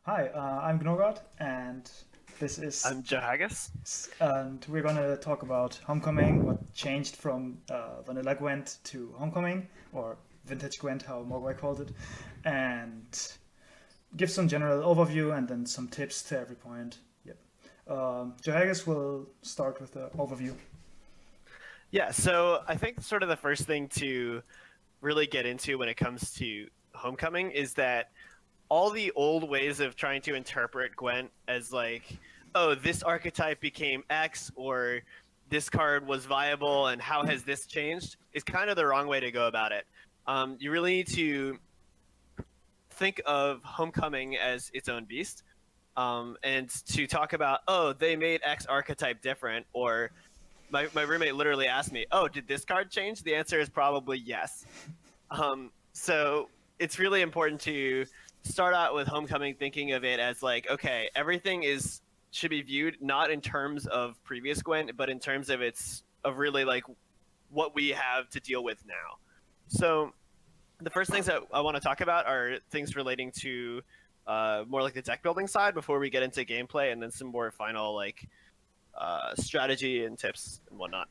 Hi, I'm Gnurrgard, and this is, I'm Johaggis. and we're gonna talk about Homecoming, what changed from Vanilla Gwent to Homecoming, or Vintage Gwent, how Mogwai called it, and give some general overview and then some tips to every point. Yep. Johaggis will start with the overview. Yeah, so I think sort of the first thing to really get into when it comes to Homecoming is that all the old ways of trying to interpret Gwent as like, oh, this archetype became X or this card was viable and how has this changed is kind of the wrong way to go about it. You really need to think of Homecoming as its own beast. And to talk about, oh, they made X archetype different, or my roommate literally asked me, "Oh, did this card change?" The answer is probably yes. So it's really important to start out with Homecoming thinking of it as like, okay, everything is should be viewed not in terms of previous Gwent, but in terms of its of really like what we have to deal with now. So the first things that I want to talk about are things relating to more like the deck building side before we get into gameplay, and then some more final like strategy and tips and whatnot.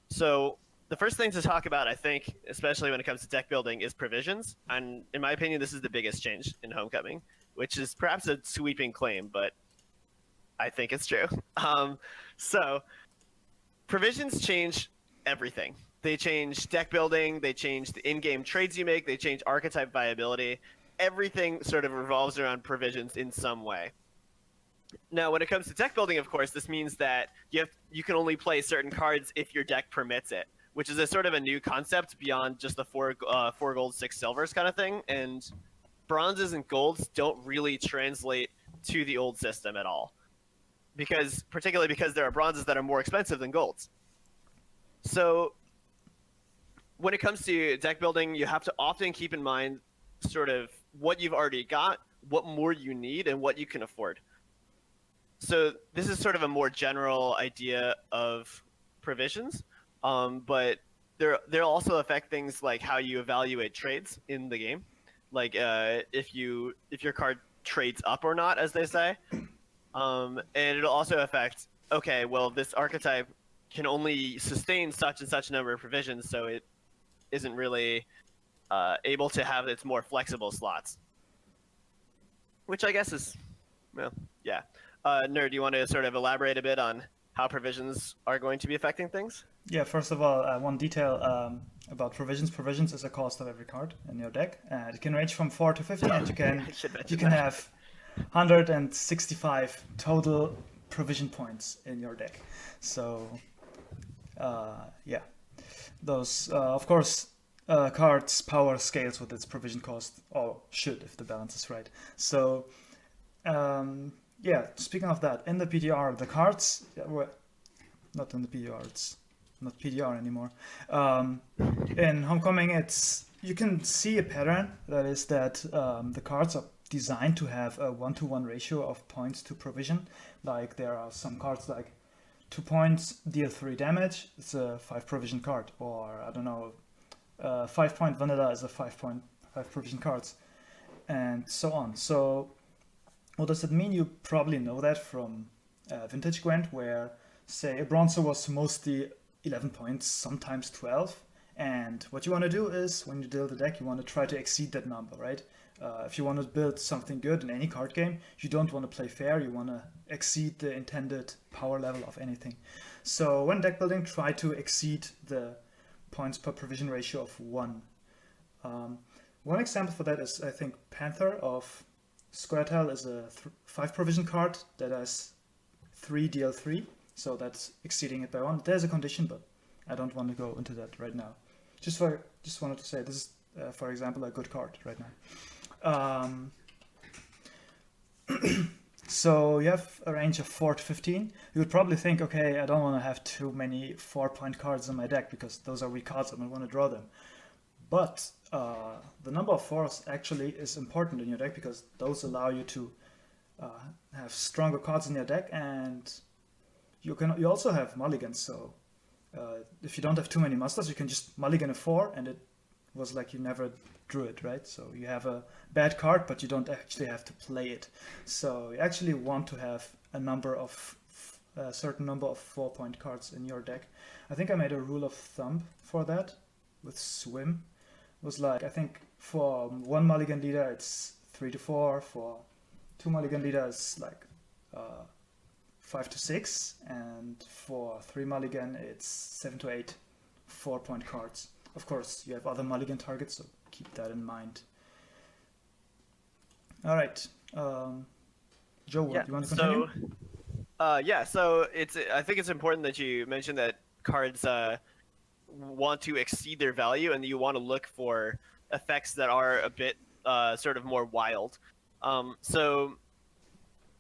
So the first thing to talk about, I think, especially when it comes to deck building, is provisions. And in my opinion, this is the biggest change in Homecoming, which is perhaps a sweeping claim, but I think it's true. So provisions change everything. They change deck building, they change the in-game trades you make, they change archetype viability. Everything sort of revolves around provisions in some way. Now, when it comes to deck building, of course, this means that you can only play certain cards if your deck permits it, which is a sort of a new concept beyond just the four gold, six silvers kind of thing. And bronzes and golds don't really translate to the old system at all, particularly because there are bronzes that are more expensive than golds. So when it comes to deck building, you have to often keep in mind sort of what you've already got, what more you need, and what you can afford. So this is sort of a more general idea of provisions, but they'll also affect things like how you evaluate trades in the game, like if your card trades up or not, as they say, and it'll also affect, okay, well, this archetype can only sustain such and such number of provisions, so it isn't really able to have its more flexible slots, which I guess is, well, yeah. Nerd, do you want to sort of elaborate a bit on how provisions are going to be affecting things? Yeah, first of all, one detail about provisions. Provisions is a cost of every card in your deck. It can range from 4 to 50, and I should you mention can that. have 165 total provision points in your deck. So, yeah, those of course cards power scales with its provision cost, or should if the balance is right. So, yeah, speaking of that, in the PDR, the cards were not in the PDR. It's not PDR anymore. In Homecoming, it's you can see a pattern. That is that the cards are designed to have a 1-to-1 ratio of points to provision. Like there are some cards like 2 points deal 3 damage. It's a 5 provision card, or I don't know, 5 point vanilla is a 5 provision cards, and so on. So what does it mean? You probably know that from Vintage Gwent, where say a bronzer was mostly 11 points, sometimes 12. And what you want to do is, when you build the deck, you want to try to exceed that number, right? If you want to build something good in any card game, you don't want to play fair, you want to exceed the intended power level of anything. So when deck building, try to exceed the points per provision ratio of 1. One example for that is, I think, Panther of Squirtle is a 5 provision card that has 3 DL3, so that's exceeding it by 1. There's a condition, but I don't want to go into that right now. Just wanted to say this is, for example, a good card right now. So you have a range of 4 to 15. You would probably think, okay, I don't want to have too many 4-point cards in my deck because those are weak cards and I want to draw them. But the number of 4s actually is important in your deck because those allow you to have stronger cards in your deck, and you also have mulligans. So if you don't have too many masters, you can just mulligan a 4 and it was like you never drew it, right? So you have a bad card, but you don't actually have to play it. So you actually want to have a certain number of 4-point cards in your deck. I think I made a rule of thumb for that with Swim. It was like, I think for 1 mulligan leader it's 3 to 4, for 2 mulligan leader it's like 5 to 6, and for 3 mulligan it's 7 to 8 4-point cards. Of course, you have other mulligan targets, so keep that in mind. All right, Joe, Yeah. you want to continue? So I think it's important that you mentioned that cards want to exceed their value, and you want to look for effects that are a bit sort of more wild. So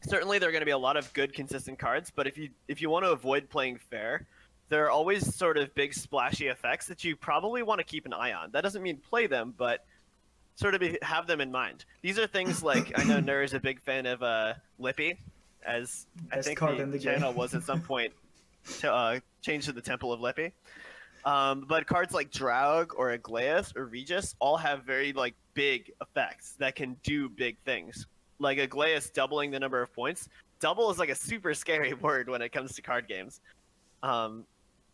certainly there are going to be a lot of good consistent cards, but if you want to avoid playing fair, there are always sort of big splashy effects that you probably want to keep an eye on. That doesn't mean play them, but sort of have them in mind. These are things like, I know Gnurr is a big fan of Lippy, as I Best think card the in the channel game. was at some point changed to the Temple of Lippy. But cards like Draug or Aglaeus or Regis all have very like big effects that can do big things. Like Aglaeus doubling the number of points. Double is like a super scary word when it comes to card games,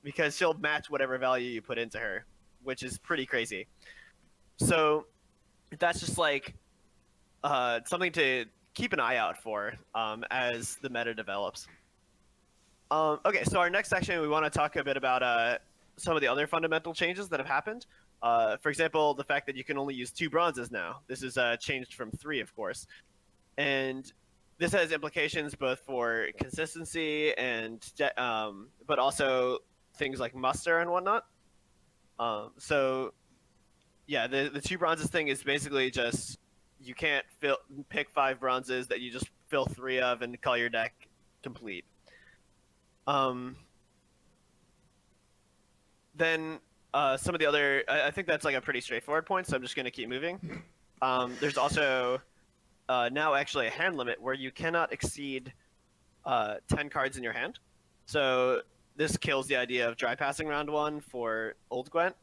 because she'll match whatever value you put into her, which is pretty crazy. So that's just like something to keep an eye out for as the meta develops. Okay, so our next section, we want to talk a bit about some of the other fundamental changes that have happened. For example, the fact that you can only use 2 bronzes now. This is changed from 3, of course. And this has implications both for consistency and but also things like muster and whatnot. So yeah, the 2 bronzes thing is basically just you can't pick 5 bronzes that you just fill 3 of and call your deck complete. Then some of the other, I think that's like a pretty straightforward point, so I'm just going to keep moving. There's also now actually a hand limit where you cannot exceed 10 cards in your hand. So this kills the idea of dry passing round 1 for old Gwent.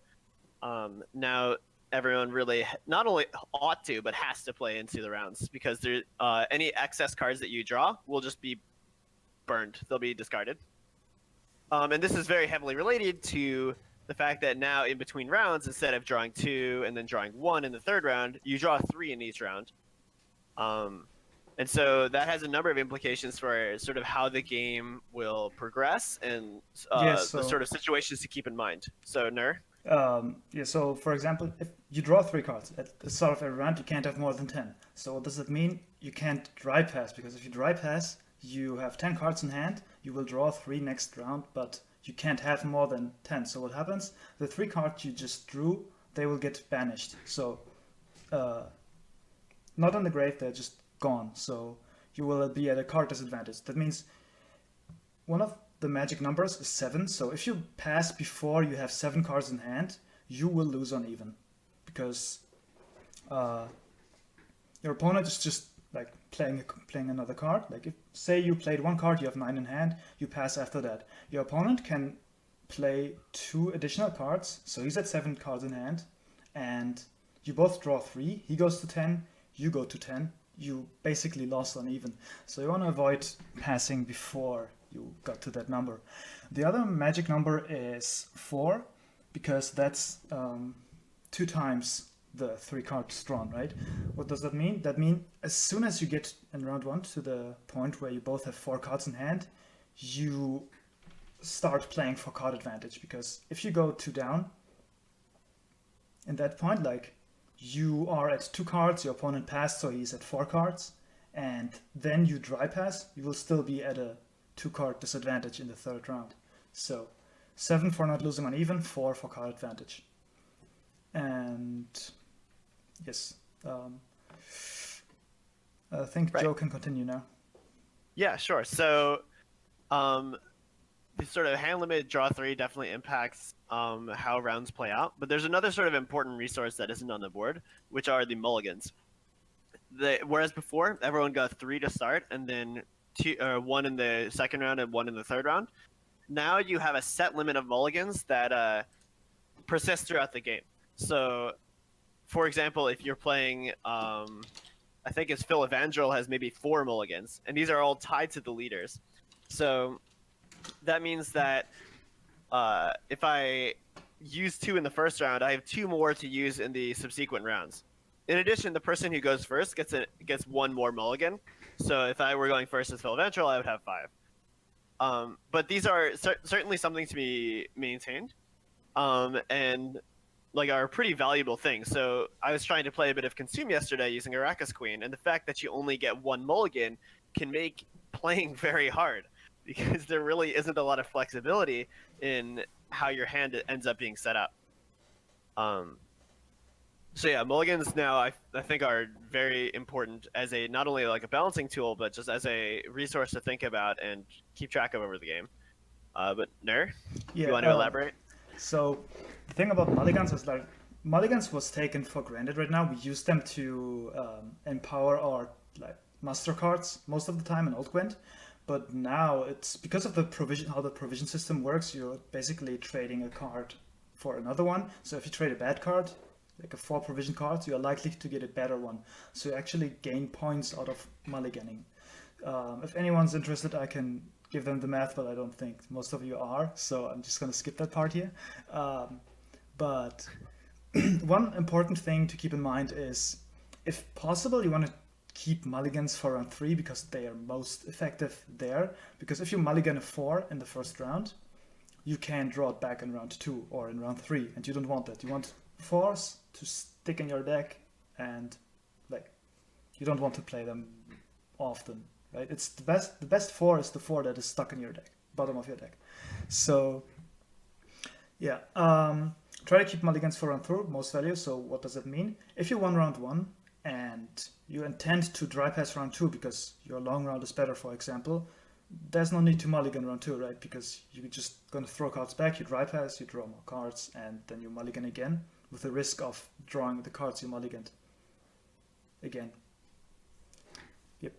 Now everyone really not only ought to, but has to play into the rounds, because there any excess cards that you draw will just be burned. They'll be discarded. And this is very heavily related to the fact that now in between rounds, instead of drawing 2 and then drawing 1 in the 3rd round, you draw 3 in each round. And so that has a number of implications for sort of how the game will progress and the sort of situations to keep in mind. So, Gnurr? Yeah, so for example, if you draw 3 cards at the start of every round, you can't have more than 10. So what does that mean? You can't dry pass, because if you dry pass, you have 10 cards in hand, you will draw 3 next round, but you can't have more than 10. So what happens? The 3 cards you just drew, they will get banished. So not on the grave, they're just gone. So you will be at a card disadvantage. That means one of the magic numbers is 7. So if you pass before you have 7 cards in hand, you will lose on even, because your opponent is just like playing another card. Like if say you played 1 card, you have 9 in hand, you pass after that. Your opponent can play 2 additional cards, so he's at 7 cards in hand, and you both draw 3. He goes to 10, you go to 10. You basically lost on even. So you want to avoid passing before you got to that number. The other magic number is 4, because that's 2 times the 3 cards drawn, right? What does that mean? That means as soon as you get in round 1 to the point where you both have 4 cards in hand, you start playing for card advantage, because if you go 2 down, in that point, like, you are at 2 cards, your opponent passed, so he's at 4 cards, and then you dry pass, you will still be at a 2 card disadvantage in the 3rd round. So 7 for not losing on even, 4 for card advantage. And yes, I think Joe can continue now. Yeah, sure. So the sort of hand limit draw 3 definitely impacts how rounds play out. But there's another sort of important resource that isn't on the board, which are the mulligans. Whereas before, everyone got 3 to start, and then 1 in the 2nd round and 1 in the 3rd round. Now you have a set limit of mulligans that persist throughout the game. So for example, if you're playing, I think it's Phil Evangel has maybe 4 mulligans, and these are all tied to the leaders. So that means that if I use 2 in the first round, I have 2 more to use in the subsequent rounds. In addition, the person who goes first gets 1 more mulligan. So if I were going first as Phil Evangel, I would have 5. But these are certainly something to be maintained, and like are pretty valuable things. So I was trying to play a bit of Consume yesterday using Arrakis Queen, and the fact that you only get 1 mulligan can make playing very hard because there really isn't a lot of flexibility in how your hand ends up being set up. So yeah, mulligans now I think are very important as a not only like a balancing tool, but just as a resource to think about and keep track of over the game. But Gnurr, Yeah. you want to elaborate? So the thing about mulligans is like mulligans was taken for granted right now. We use them to empower our like master cards most of the time in old Gwent. But now it's because of the provision, how the provision system works. You're basically trading a card for another one. So if you trade a bad card, like a 4 provision card, you are likely to get a better one. So you actually gain points out of mulliganing. If anyone's interested, I can give them the math, but I don't think most of you are. So I'm just going to skip that part here. But one important thing to keep in mind is, if possible, you want to keep mulligans for round 3 because they are most effective there. Because if you mulligan a 4 in the first round, you can draw it back in round 2 or in round 3, and you don't want that. You want 4s to stick in your deck, and like you don't want to play them often, right? It's the best. The best 4 is the 4 that is stuck in your deck, bottom of your deck. So yeah, try to keep mulligans for round 2, most value. So what does that mean? If you won round 1 and you intend to dry pass round 2 because your long round is better, for example, there's no need to mulligan round 2, right? Because you're just gonna throw cards back, you dry pass, you draw more cards, and then you mulligan again with the risk of drawing the cards you mulliganed again. Yep.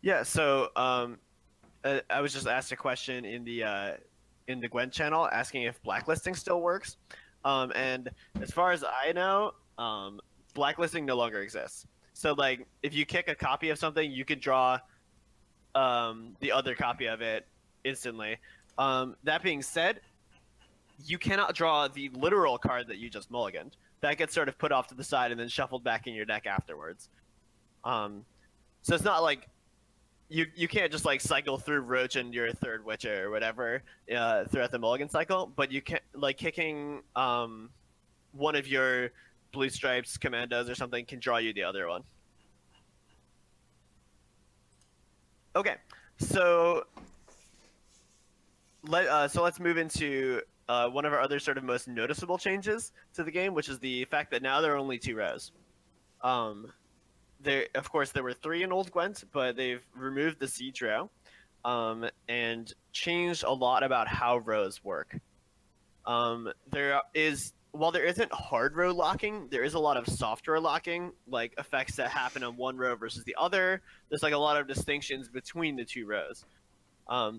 Yeah. So I was just asked a question in the Gwent channel asking if blacklisting still works, and as far as I know, blacklisting no longer exists. So like if you kick a copy of something, you could draw the other copy of it instantly. That being said, you cannot draw the literal card that you just mulliganed. That gets sort of put off to the side and then shuffled back in your deck afterwards. So it's not like you can't just like cycle through Roach and your 3rd Witcher or whatever throughout the mulligan cycle, but you can like kicking one of your Blue Stripes commandos or something can draw you the other one. Okay, so let's move into one of our other sort of most noticeable changes to the game, which is the fact that now there are only 2 rows. Of course, there were 3 in Old Gwent, but they've removed the siege row and changed a lot about how rows work. While there isn't hard row locking, there is a lot of soft row locking, like effects that happen on one row versus the other. There's like a lot of distinctions between the 2 rows,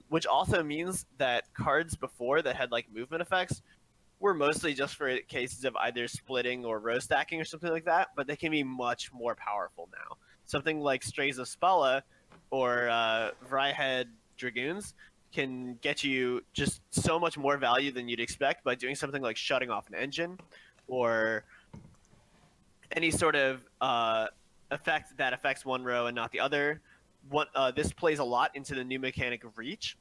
which also means that cards before that had like movement effects were mostly just for cases of either splitting or row stacking or something like that, but they can be much more powerful now. Something like Strays of Spalla or Vryhead Dragoons can get you just so much more value than you'd expect by doing something like shutting off an engine or any sort of effect that affects one row and not the other. This plays a lot into the new mechanic of Reach,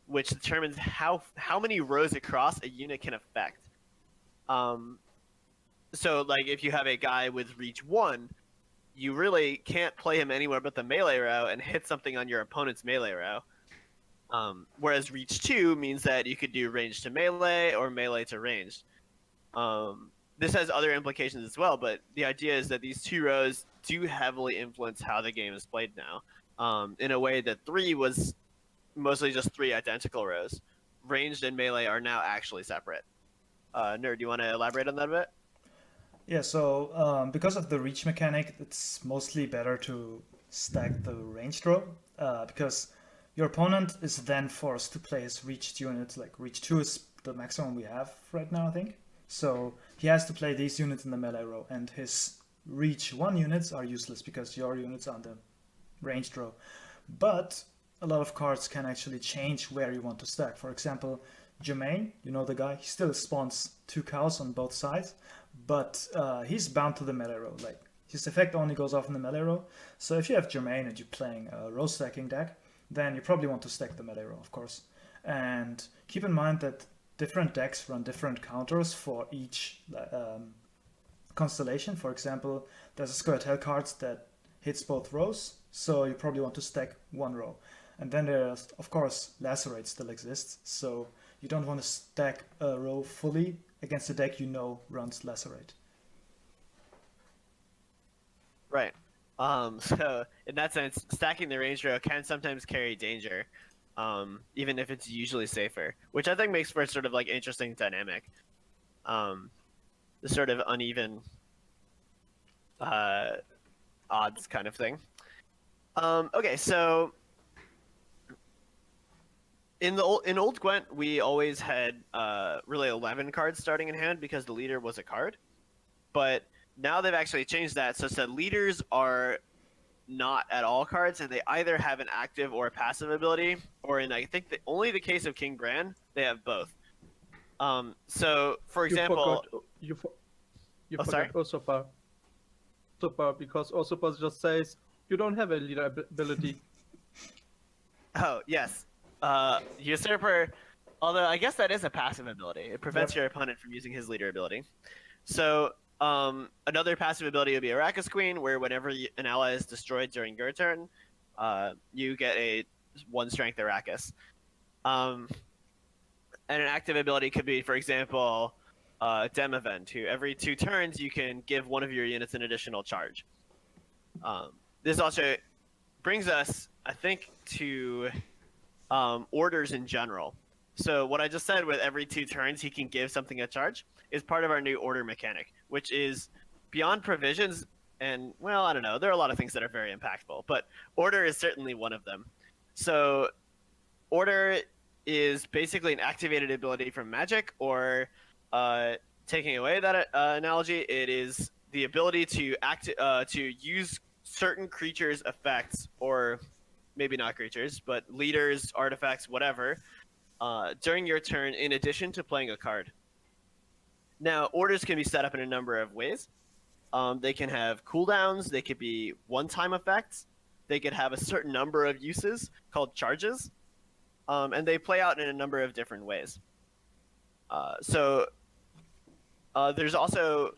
which determines how many rows across a unit can affect. So like if you have a guy with Reach 1, you really can't play him anywhere but the melee row and hit something on your opponent's melee row. Whereas Reach 2 means that you could do range to melee or melee to ranged. This has other implications as well, but the idea is that these 2 rows do heavily influence how the game is played now, in a way that 3 was mostly just 3 identical rows. Ranged and melee are now actually separate. Gnurrg, do you want to elaborate on that a bit? Yeah, so because of the reach mechanic, it's mostly better to stack the ranged row because your opponent is then forced to play his reached unit. Like reach 2 is the maximum we have right now, I think. So he has to play these units in the melee row, and his reach 1 units are useless because your units are on the ranged row. But a lot of cards can actually change where you want to stack. For example, Jermaine, you know the guy, he still spawns 2 cows on both sides, but he's bound to the melee row. Like, his effect only goes off in the melee row. So if you have Jermaine and you're playing a row stacking deck, then you probably want to stack the melee row, of course. And keep in mind that different decks run different counters for each constellation. For example, there's a Squirtle cards that hits both rows, so you probably want to stack 1 row. And then there's, of course, Lacerate still exists, so you don't want to stack a row fully against a deck you know runs Lacerate. Right. So in that sense, stacking the range row can sometimes carry danger, even if it's usually safer, which I think makes for a sort of like interesting dynamic. The sort of uneven odds kind of thing. Okay, so in old Gwent, we always had really 11 cards starting in hand because the leader was a card, but now they've actually changed that so that leaders are not at all cards, and they either have an active or a passive ability, or in I think only the case of King Bran, they have both. So for example, you Oh, sorry? forgot Usurper. Usurper, because Usurper just says you don't have a leader ability. oh yes, Usurper. Although I guess that is a passive ability, it prevents your opponent from using his leader ability. So another passive ability would be Arrakis Queen, where whenever an ally is destroyed during your turn, you get a 1 strength Arrakis. And an active ability could be, for example, Demavend, who every 2 turns you can give one of your units an additional charge. This also brings us, I think, to orders in general. So what I just said with every 2 turns he can give something a charge is part of our new order mechanic, which is beyond provisions, and, well, I don't know, there are a lot of things that are very impactful, but order is certainly one of them. So order is basically an activated ability from Magic, or taking away that analogy, it is the ability to use certain creatures' effects, or maybe not creatures, but leaders, artifacts, whatever, during your turn in addition to playing a card. Now, orders can be set up in a number of ways. They can have cooldowns, they could be one-time effects, they could have a certain number of uses called charges, and they play out in a number of different ways. So there's also...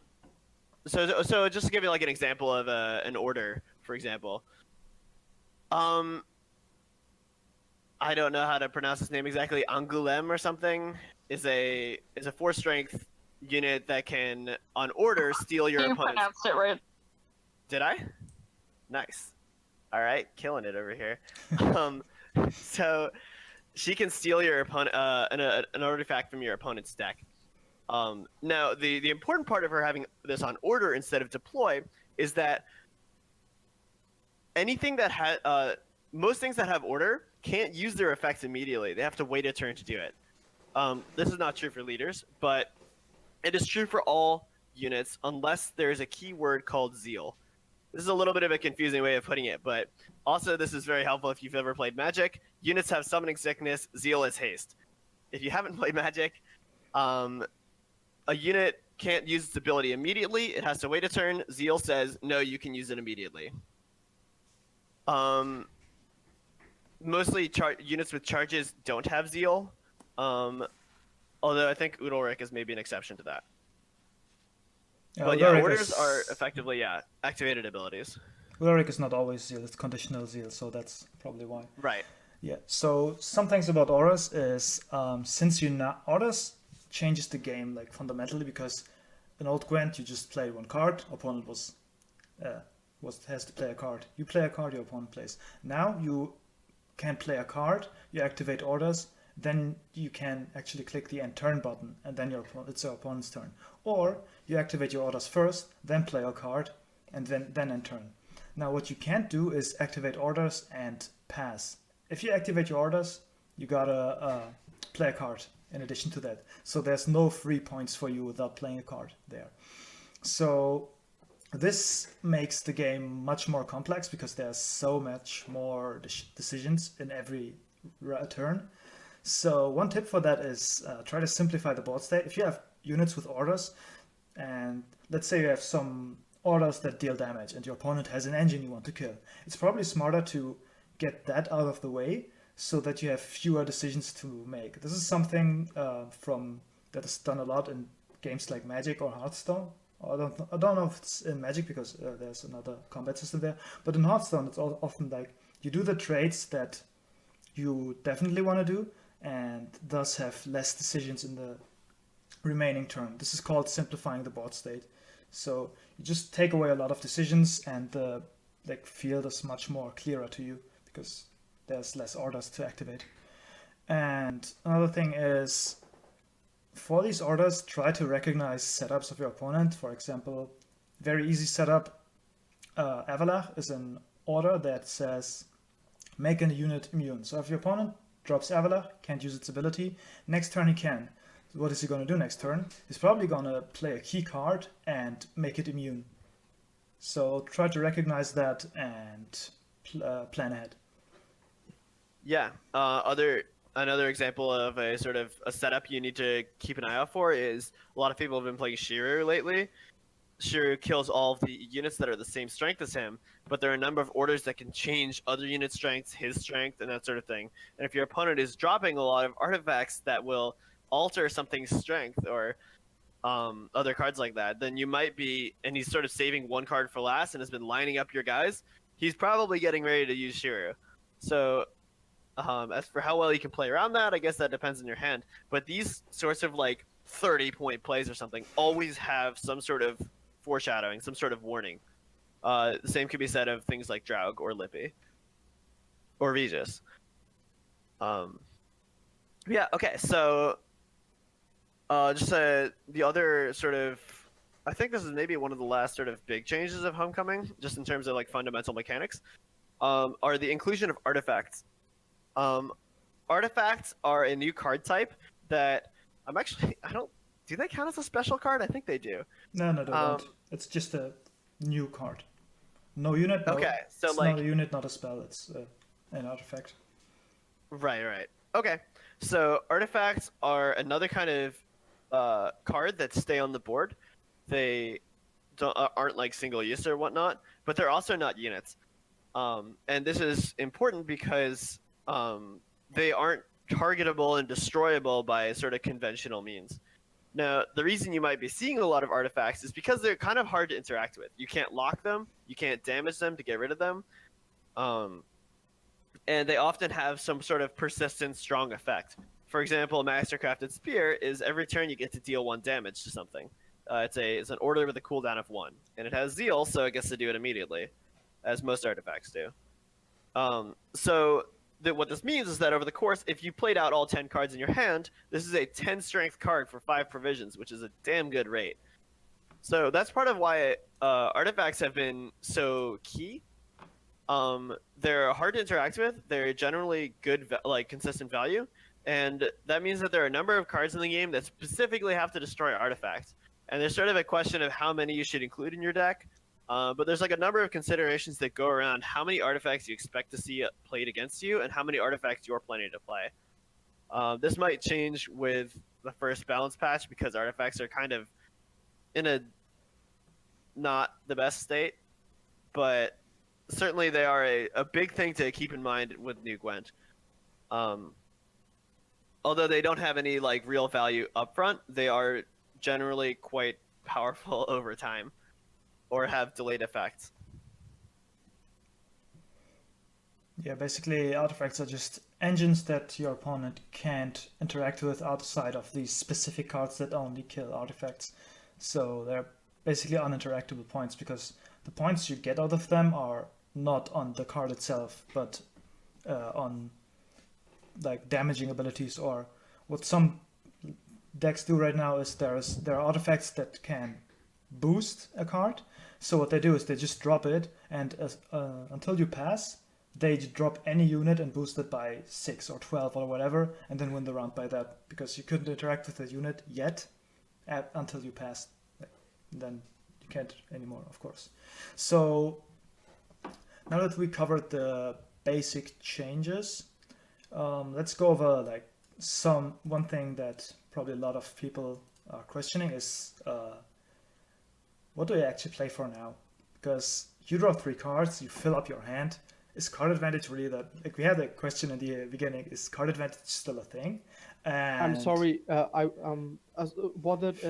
So just to give you like an example of an order, for example. I don't know how to pronounce his name exactly. Angoulême or something is a 4 strength unit that can, on order, steal your opponent's... You pronounced it right. Did I? Nice. All right, killing it over here. So she can steal your opponent an artifact from your opponent's deck. Now, the important part of her having this on order instead of deploy is that anything that most things that have order can't use their effects immediately. They have to wait a turn to do it. This is not true for leaders, but it is true for all units unless there's a keyword called Zeal. This is a little bit of a confusing way of putting it, but also this is very helpful if you've ever played Magic. Units have Summoning Sickness, Zeal is haste. If you haven't played Magic, a unit can't use its ability immediately. It has to wait a turn. Zeal says, no, you can use it immediately. Mostly units with charges don't have Zeal, although I think Udalryk is maybe an exception to that. But yeah, orders are effectively, activated abilities. Udalryk is not always Zeal, it's conditional Zeal, so that's probably why. Right. Yeah, so some things about auras is, since auras changes the game like fundamentally, because in old Gwent you just play 1 card, opponent has to play a card. You play a card, your opponent plays. Now you can play a card, you activate orders, then you can actually click the end turn button, and then it's your opponent's turn. Or you activate your orders first, then play a card, and then end turn. Now what you can't do is activate orders and pass. If you activate your orders, you gotta play a card in addition to that. So there's no free points for you without playing a card there. So this makes the game much more complex because there's so much more decisions in every turn. So one tip for that is try to simplify the board state. If you have units with orders, and let's say you have some orders that deal damage and your opponent has an engine you want to kill, it's probably smarter to get that out of the way so that you have fewer decisions to make. This is something that is done a lot in games like Magic or Hearthstone. I don't know if it's in Magic because there's another combat system there, but in Hearthstone it's often like you do the trades that you definitely want to do and thus have less decisions in the remaining turn. This is called simplifying the board state. So you just take away a lot of decisions and the field is much more clearer to you because there's less orders to activate. And another thing is, for these orders, try to recognize setups of your opponent. For example, very easy setup, Avalach is an order that says make a unit immune. So if your opponent drops Avalach, can't use its ability, next turn he can. What is he going to do next turn? He's probably going to play a key card and make it immune. So try to recognize that and plan ahead. Yeah. Another example of a sort of a setup you need to keep an eye out for is a lot of people have been playing Shiru lately. Shiru kills all of the units that are the same strength as him, but there are a number of orders that can change other unit strengths, his strength, and that sort of thing. And if your opponent is dropping a lot of artifacts that will alter something's strength or other cards like that, then you might be, and he's sort of saving one card for last and has been lining up your guys, he's probably getting ready to use Shiru. So as for how well you can play around that, I guess that depends on your hand. But these sorts of 30-point plays or something always have some sort of foreshadowing, some sort of warning. The same could be said of things like Draug or Lippy or Regis. Yeah, okay, so the other sort of, I think this is maybe one of the last sort of big changes of Homecoming, just in terms of fundamental mechanics, are the inclusion of artifacts. Artifacts are a new card type that do they count as a special card? I think they do. No, they don't. It's just a new card. No unit. No, okay, so it's not a unit, not a spell. It's an artifact. Right. Okay, so artifacts are another kind of card that stay on the board. They aren't single use or whatnot, but they're also not units. And this is important because they aren't targetable and destroyable by sort of conventional means. Now, the reason you might be seeing a lot of artifacts is because they're kind of hard to interact with. You can't lock them, you can't damage them to get rid of them, and they often have some sort of persistent, strong effect. For example, a Mastercrafted Spear is every turn you get to deal 1 damage to something. It's an order with a cooldown of 1, and it has Zeal, so it gets to do it immediately, as most artifacts do. What this means is that over the course, if you played out all 10 cards in your hand, this is a 10 strength card for 5 provisions, which is a damn good rate. So that's part of why artifacts have been so key. They're hard to interact with. They're generally good, consistent value, and that means that there are a number of cards in the game that specifically have to destroy artifacts. And there's sort of a question of how many you should include in your deck. But there's a number of considerations that go around how many artifacts you expect to see played against you and how many artifacts you're planning to play. This might change with the first balance patch because artifacts are kind of in a not the best state, but certainly they are a big thing to keep in mind with New Gwent. Although they don't have any real value upfront, they are generally quite powerful over time, or have delayed effects. Yeah, basically artifacts are just engines that your opponent can't interact with outside of these specific cards that only kill artifacts. So they're basically uninteractable points because the points you get out of them are not on the card itself, but on damaging abilities, or what some decks do right now is there are artifacts that can boost a card. So what they do is they just drop it, and until you pass, they drop any unit and boost it by 6 or 12 or whatever, and then win the round by that, because you couldn't interact with the unit yet until you passed. Then you can't anymore, of course. So now that we covered the basic changes, let's go over like one thing that probably a lot of people are questioning is what do you actually play for now? Because you draw 3 cards, you fill up your hand. Is card advantage really that? Like we had a question in the beginning: is card advantage still a thing? I'm sorry. Was it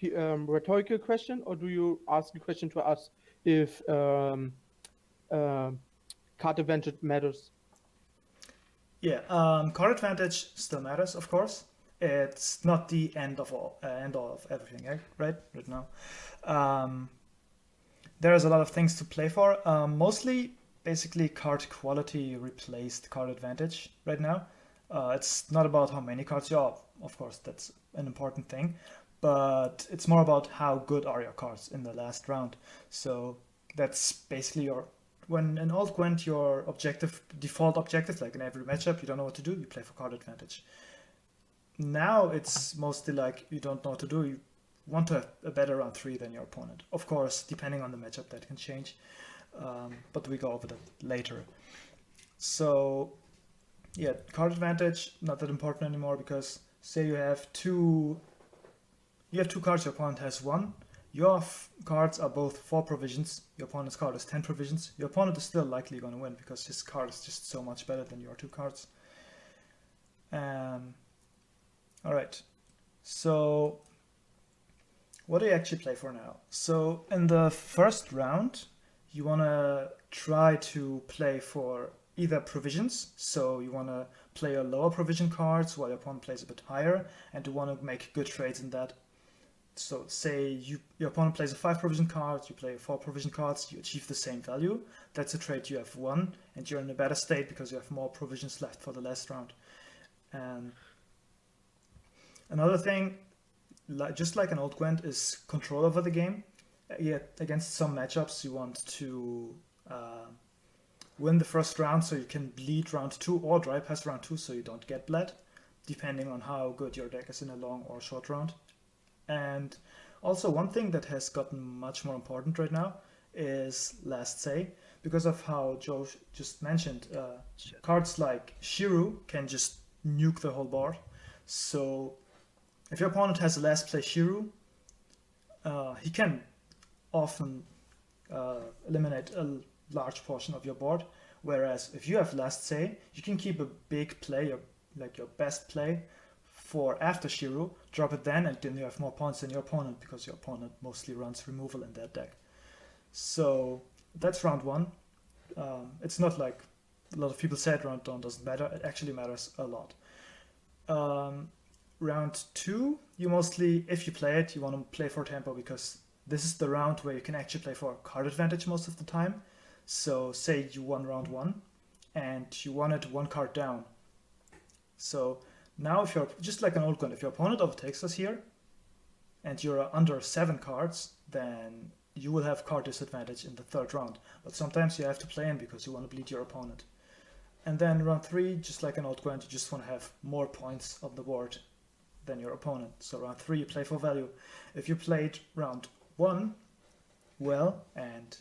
rhetorical question, or do you ask a question to us if card advantage matters? Yeah, card advantage still matters, of course. It's not the end all of everything, right? Right now, there's a lot of things to play for. Mostly, basically, card quality replaced card advantage right now. It's not about how many cards you have. Of course, that's an important thing, but it's more about how good are your cards in the last round. So that's basically when in old Gwent, your default objective, like in every matchup, you don't know what to do, you play for card advantage. Now it's mostly like you don't know what to do, you want to have a better round 3 than your opponent. Of course, depending on the matchup, that can change, but we go over that later. So yeah, card advantage, not that important anymore, because say you have two cards, your opponent has 1. Your cards are both 4 provisions. Your opponent's card is 10 provisions. Your opponent is still likely going to win because his card is just so much better than your 2 cards. All right. So what do you actually play for now? So in the first round, you want to try to play for either provisions. So you want to play your lower provision cards while your opponent plays a bit higher, and you want to make good trades in that. So say your opponent plays a 5 provision card, you play 4 provision cards, you achieve the same value. That's a trade you have won, and you're in a better state because you have more provisions left for the last round. And another thing, just like an old Gwent, is control over the game. Yet against some matchups, you want to win the first round so you can bleed round 2 or dry pass round 2 so you don't get bled, depending on how good your deck is in a long or short round. And also one thing that has gotten much more important right now is last say, because of how Joe just mentioned, cards like Shiru can just nuke the whole board. So if your opponent has a last play Shiru, he can often eliminate a large portion of your board, whereas if you have last say, you can keep a big play, like your best play, for after Shiru, drop it then, and then you have more points than your opponent because your opponent mostly runs removal in that deck. So that's round 1. It's not like a lot of people said round 1 doesn't matter. It actually matters a lot. Round 2, you mostly, if you play it, you want to play for tempo because this is the round where you can actually play for card advantage most of the time. So say you won round 1 and you wanted 1 card down. So now if you're just like an old Gwent, if your opponent overtakes us here and you're under 7 cards, then you will have card disadvantage in the 3rd round. But sometimes you have to play in because you want to bleed your opponent. And then round 3, just like an old Gwent, you just want to have more points on the board than your opponent. So round 3 you play for value. If you played round 1 well and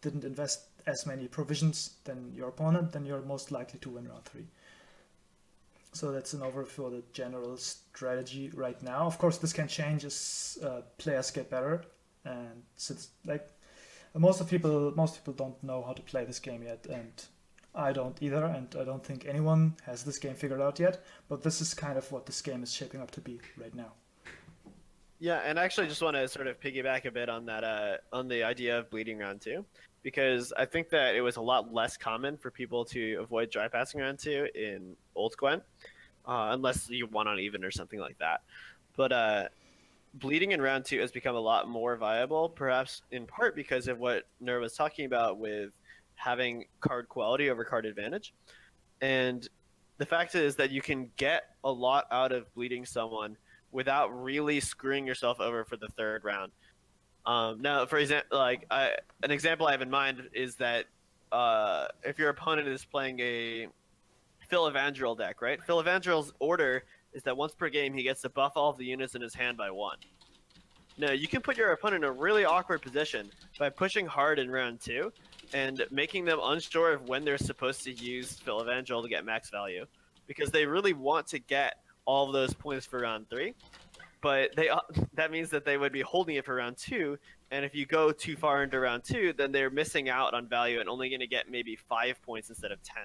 didn't invest as many provisions than your opponent, then you're most likely to win round 3. So that's an overview for the general strategy right now. Of course, this can change as players get better, and since like most people don't know how to play this game yet, and I don't either, and I don't think anyone has this game figured out yet. But this is kind of what this game is shaping up to be right now. Yeah, and I actually just want to sort of piggyback a bit on that, on the idea of bleeding round 2, because I think that it was a lot less common for people to avoid dry passing round 2 in old Gwent, unless you won on even or something like that. But bleeding in round 2 has become a lot more viable, perhaps in part because of what Gnurr was talking about with having card quality over card advantage. And the fact is that you can get a lot out of bleeding someone without really screwing yourself over for the 3rd round. Now, for example, an example I have in mind is that if your opponent is playing a Phil Evangel deck, right? Phil Evangel's order is that once per game he gets to buff all of the units in his hand by 1. Now, you can put your opponent in a really awkward position by pushing hard in round 2 and making them unsure of when they're supposed to use Phil Evangel to get max value, because they really want to get all of those points for round 3, but that means that they would be holding it for round 2, and if you go too far into round 2, then they're missing out on value and only going to get maybe 5 points instead of 10.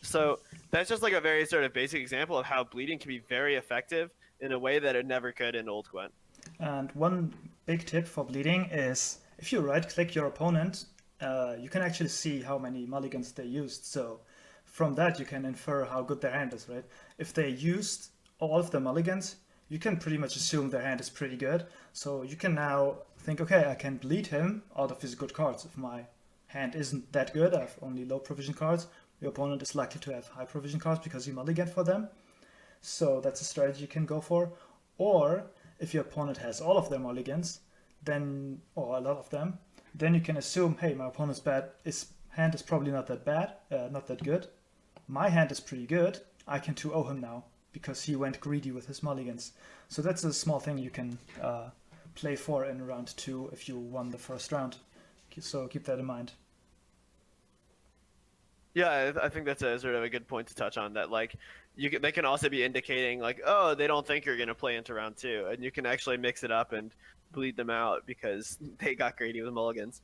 So that's just like a very sort of basic example of how bleeding can be very effective in a way that it never could in old Gwent. And one big tip for bleeding is if you right-click your opponent, you can actually see how many mulligans they used. So from that, you can infer how good their hand is, right? If they used all of the mulligans, you can pretty much assume their hand is pretty good. So you can now think, okay, I can bleed him out of his good cards. If my hand isn't that good, I have only low provision cards, your opponent is likely to have high provision cards because you mulligan for them. So that's a strategy you can go for. Or if your opponent has all of their mulligans, then, or a lot of them, then you can assume, hey, my opponent's hand is probably not that bad, not that good. My hand is pretty good. I can 2-0 him now because he went greedy with his mulligans. So that's a small thing you can play for in round 2 if you won the first round. So keep that in mind. Yeah, I think that's a sort of a good point to touch on, that like they can also be indicating like, oh, they don't think you're going to play into round 2, and you can actually mix it up and bleed them out because they got greedy with mulligans.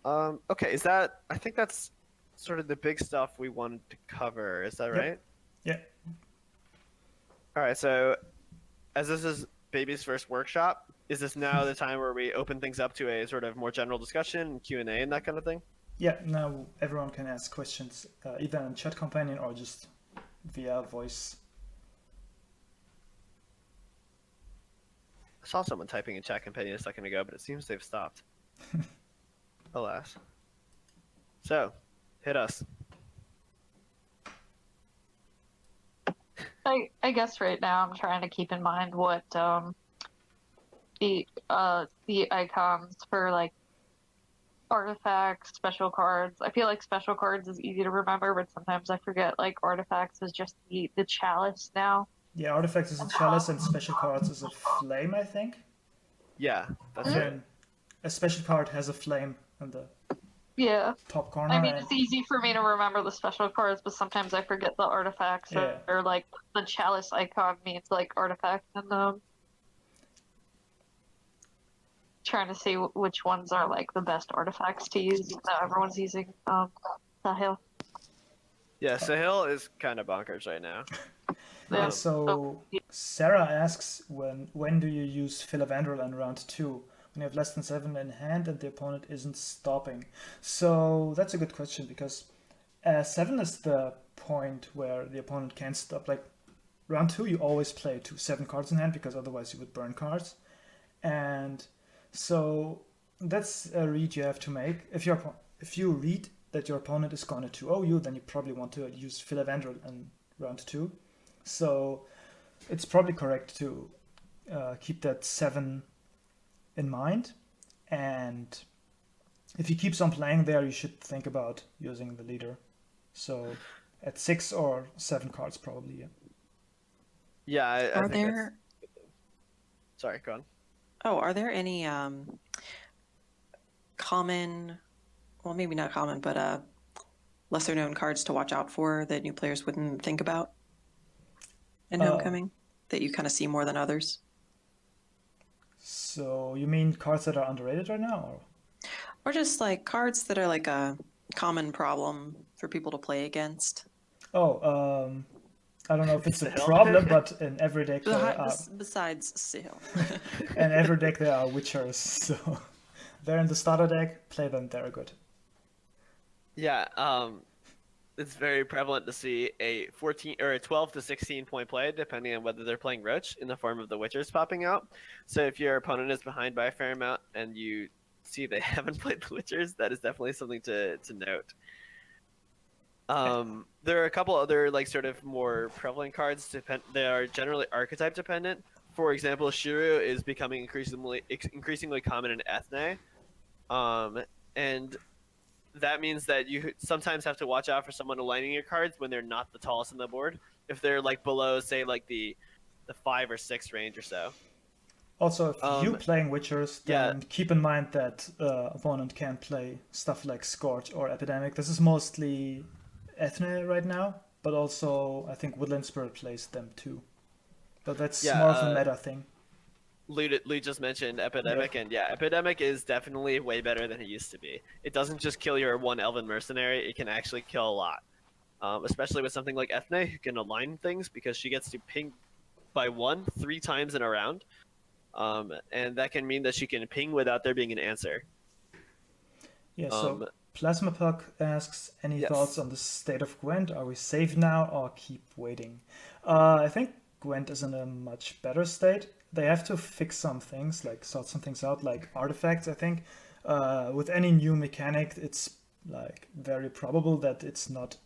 Okay, I think that's sort of the big stuff we wanted to cover. Is that right? Yeah. All right, so as this is Baby's first workshop, is this now the time where we open things up to a sort of more general discussion, Q&A and that kind of thing? Yeah, now everyone can ask questions either in chat companion or just via voice. I saw someone typing in chat companion a second ago, but it seems they've stopped. Alas. So, hit us. I guess right now I'm trying to keep in mind what the icons for like artifacts, special cards. I feel like special cards is easy to remember, but sometimes I forget like artifacts is just the chalice now. Yeah, artifacts is a chalice and special cards is a flame, I think. Yeah, that's Okay. right. A special card has a flame in the Yeah. top corner. I mean, and it's easy for me to remember the special cards, but sometimes I forget the artifacts Yeah. or like the chalice icon means like artifact and trying to see which ones are like the best artifacts to use that everyone's using Sahil. Yeah, Sahil is kind of bonkers right now. Yeah, Yeah. so Sarah asks, when do you use Philavandrel in round 2? When you have less than 7 in hand and the opponent isn't stopping. So that's a good question because 7 is the point where the opponent can't stop. Like round 2, you always play 7 cards in hand because otherwise you would burn cards. And so that's a read you have to make. If you read that your opponent is going to 2-0 you, then you probably want to use Philavandrel in round 2. So it's probably correct to keep that 7 in mind. And if he keeps on playing there, you should think about using the leader. So at 6 or 7 cards probably. Yeah. Yeah, I Are think there Sorry, go on. are there any common, well, maybe not common, but lesser known cards to watch out for that new players wouldn't think about in Homecoming that you kind of see more than others? So you mean cards that are underrated right now? Or just like cards that are like a common problem for people to play against? I don't know if it's a The hell? problem, but in every deck there are, Besides Sahil. in every deck there are Witchers, so they're in the starter deck. Play them; they're good. Yeah, it's very prevalent to see a 14 or a 12 to 16 point play, depending on whether they're playing Roach, in the form of the Witchers popping out. So if your opponent is behind by a fair amount and you see they haven't played the Witchers, that is definitely something to note. There are a couple other like sort of more prevalent cards. They are generally archetype dependent. For example, Shiru is becoming increasingly common in Ethne, and that means that you sometimes have to watch out for someone aligning your cards when they're not the tallest on the board. If they're like below, say, like the 5 or 6 range or so. Also, if you playing Witchers, yeah. then keep in mind that opponent can play stuff like Scorch or Epidemic. This is mostly Ethne right now, but also I think Woodland Spirit plays them too. But that's more of a meta thing. Lee just mentioned Epidemic, and Epidemic is definitely way better than it used to be. It doesn't just kill your one Elven Mercenary, it can actually kill a lot. Especially with something like Ethne, who can align things because she gets to ping by 3 times in a round. And that can mean that she can ping without there being an answer. Yeah, so Plasma Puck asks, any thoughts on the state of Gwent? Are we safe now or keep waiting? I think Gwent is in a much better state. They have to fix some things, like sort some things out, like artifacts, I think. With any new mechanic, it's like very probable that it's not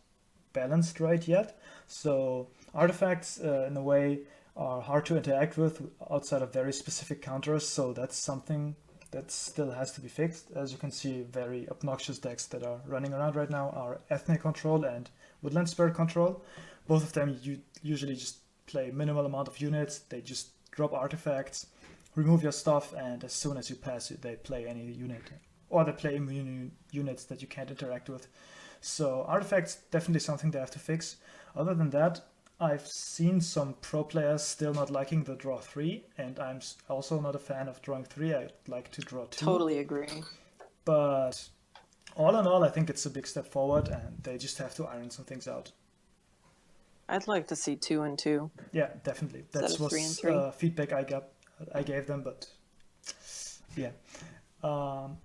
balanced right yet. So artifacts, in a way, are hard to interact with outside of very specific counters, so that's something that still has to be fixed. As you can see, very obnoxious decks that are running around right now are Ethnic Control and Woodland Spirit Control. Both of them you usually just play minimal amount of units, they just drop artifacts, remove your stuff, and as soon as you pass it, they play any unit. Or they play immune units that you can't interact with. So artifacts, definitely something they have to fix. Other than that, I've seen some pro players still not liking the draw 3, and I'm also not a fan of drawing 3. I'd like to draw 2. Totally agree. But all in all, I think it's a big step forward, and they just have to iron some things out. I'd like to see 2 and 2. Yeah, definitely. That Instead of 3 and was 3. Feedback I gave them, but yeah.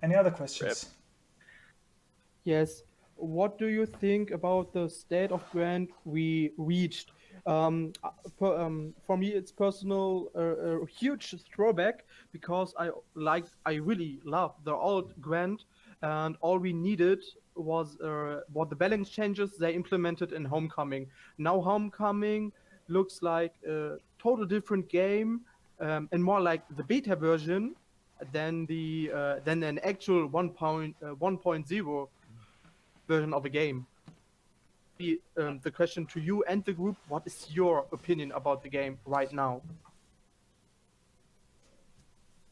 Any other questions? Yes. What do you think about the state of Gwent we reached? For me, it's personal a huge throwback because I really love the old Gwent, and all we needed was what the balance changes they implemented in Homecoming. Now Homecoming looks like a total different game, and more like the beta version than an actual 1.0 version of a game. The question to you and the group: what is your opinion about the game right now?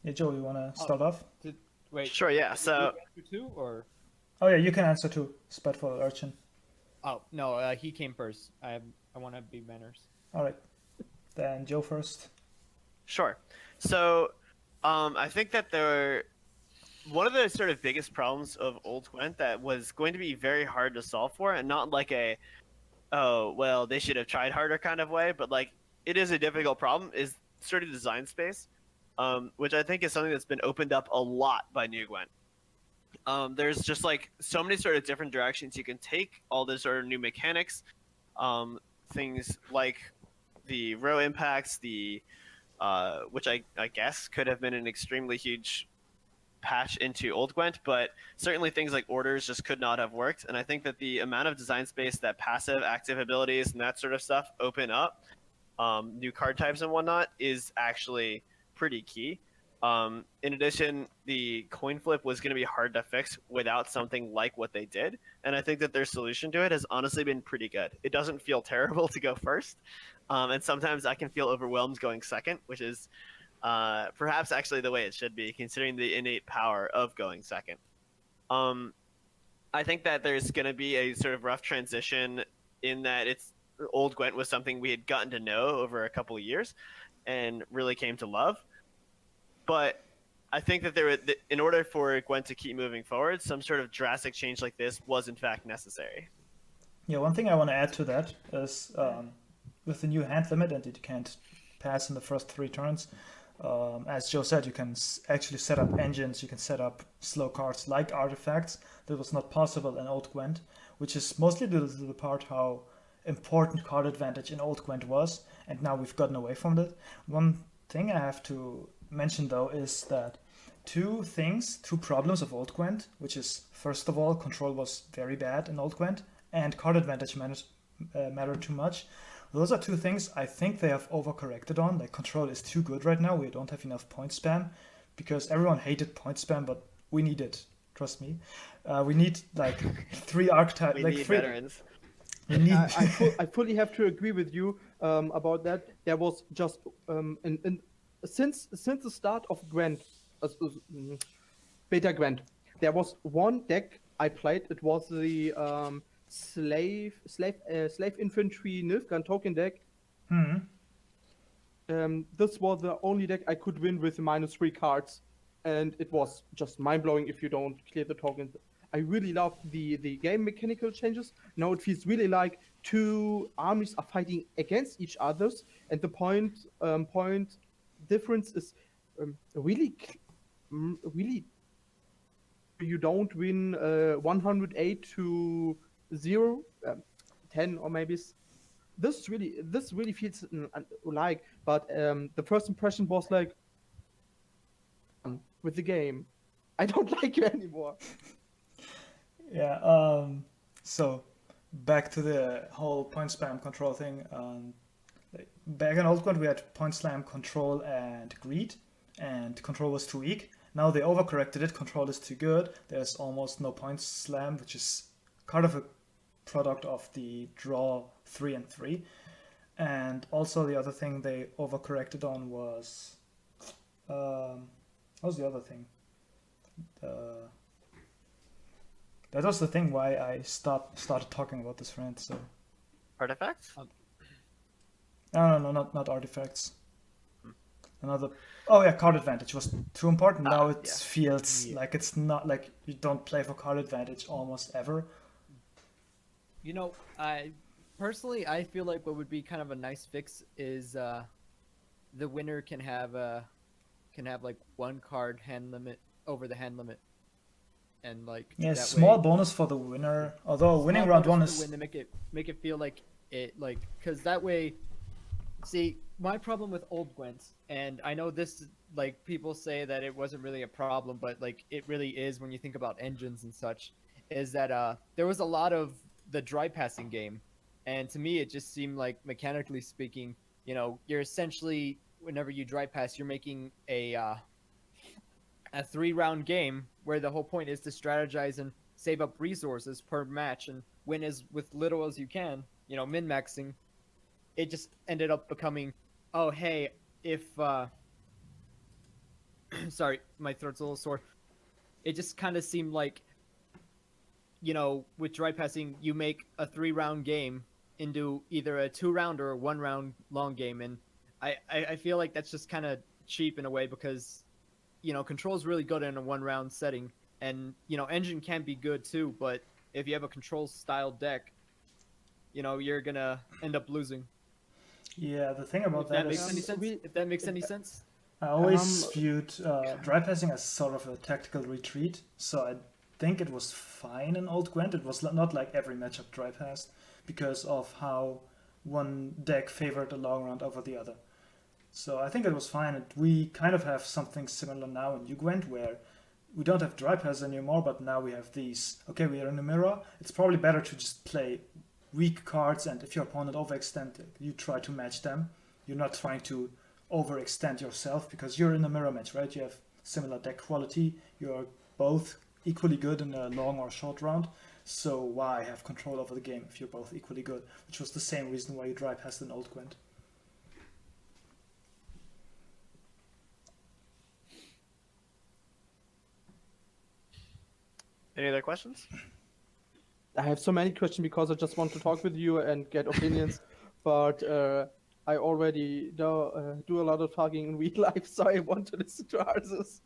Yeah, Joe, you want to start off? Wait. Sure, yeah. So two or Oh yeah, you can answer too. Spiteful Urchin. oh no, he came first. I want to be manners. All right, then Joe first. Sure. So I think that one of the sort of biggest problems of old Gwent that was going to be very hard to solve for, and not like they should have tried harder kind of way, but like it is a difficult problem, is sort of design space, which I think is something that's been opened up a lot by New Gwent. There's just like so many sort of different directions you can take all this sort of new mechanics, things like the row impacts, which I guess could have been an extremely huge patch into old Gwent, but certainly things like orders just could not have worked. And I think that the amount of design space that passive, active abilities, and that sort of stuff open up, new card types and whatnot, is actually pretty key. In addition, the coin flip was going to be hard to fix without something like what they did, and I think that their solution to it has honestly been pretty good. It doesn't feel terrible to go first, and sometimes I can feel overwhelmed going second, which is perhaps actually the way it should be, considering the innate power of going second. I think that there's going to be a sort of rough transition in that old Gwent was something we had gotten to know over a couple of years and really came to love. But I think that in order for Gwent to keep moving forward, some sort of drastic change like this was in fact necessary. Yeah, one thing I want to add to that is with the new hand limit and that you can't pass in the first 3 turns, as Joe said, you can actually set up engines, you can set up slow cards like artifacts. That was not possible in old Gwent, which is mostly due to the part how important card advantage in old Gwent was, and now we've gotten away from that. One thing I have to mention though is that two problems of old Gwent, which is first of all, control was very bad in old Gwent, and card advantage mattered too much. Those are 2 things I think they have overcorrected on. Like, control is too good right now. We don't have enough point spam, because everyone hated point spam, but we needed Trust me. We need like 3 archetypes. We like need 3. veterans. We need. I fully have to agree with you about that. There was just since the start of Gwent, beta Gwent, there was one deck I played. It was the slave infantry Nilfgaard token deck. This was the only deck I could win with -3 cards, and it was just mind blowing if you don't clear the tokens. I really love the game mechanical changes. Now it feels really like 2 armies are fighting against each others, and the point difference is really you don't win 108 to 0, 10 or maybe. This really feels like, but the first impression was like, with the game, I don't like you anymore. Yeah. So back to the whole point spam control thing. Like, back in old Gwent, we had point slam, control, and greed, and control was too weak. Now they overcorrected it. Control is too good. There's almost no point slam, which is kind of a product of the draw 3 and 3. And also the other thing they overcorrected on was what was the other thing? That was the thing why I started talking about this rant. So Artifacts? no, not artifacts. Another. Oh yeah, card advantage was too important. Now it feels like it's not like you don't play for card advantage almost ever. You know, I feel like what would be kind of a nice fix is the winner can have like 1 card hand limit over the hand limit, and like Yeah, that small way, bonus for the winner. Although winning small round bonus 1 for is the win to make it feel like it, like, because that way. See, my problem with old Gwent, and I know this, like, people say that it wasn't really a problem, but like it really is when you think about engines and such, is that there was a lot of the dry passing game, and to me it just seemed like, mechanically speaking, you know, you're essentially, whenever you dry pass, you're making a 3-round game where the whole point is to strategize and save up resources per match and win as with little as you can, you know, min-maxing. It just ended up becoming, oh hey, if sorry, my throat's a little sore. It just kind of seemed like, you know, with dry passing, you make a 3-round game into either a 2-round or a 1-round long game, and I feel like that's just kind of cheap in a way, because, you know, control's really good in a 1-round setting, and, you know, engine can be good too, but if you have a control style deck, you know, you're gonna end up losing. Yeah, the thing about If that that makes is any sense. If that makes any sense. I always viewed dry passing as sort of a tactical retreat, so I think it was fine in old Gwent. It was not like every matchup dry passed because of how one deck favored a long round over the other. So I think it was fine, and we kind of have something similar now in new Gwent where we don't have dry pass anymore, but now we have these. Okay, we are in a mirror. It's probably better to just play weak cards, and if your opponent overextend, you try to match them. You're not trying to overextend yourself because you're in a mirror match, right? You have similar deck quality. You're both equally good in a long or short round. So why have control over the game if you're both equally good? Which was the same reason why you dry passed in old Gwent. Any other questions? I have so many questions because I just want to talk with you and get opinions, but I already do a lot of talking in real life, so I want to listen to ours.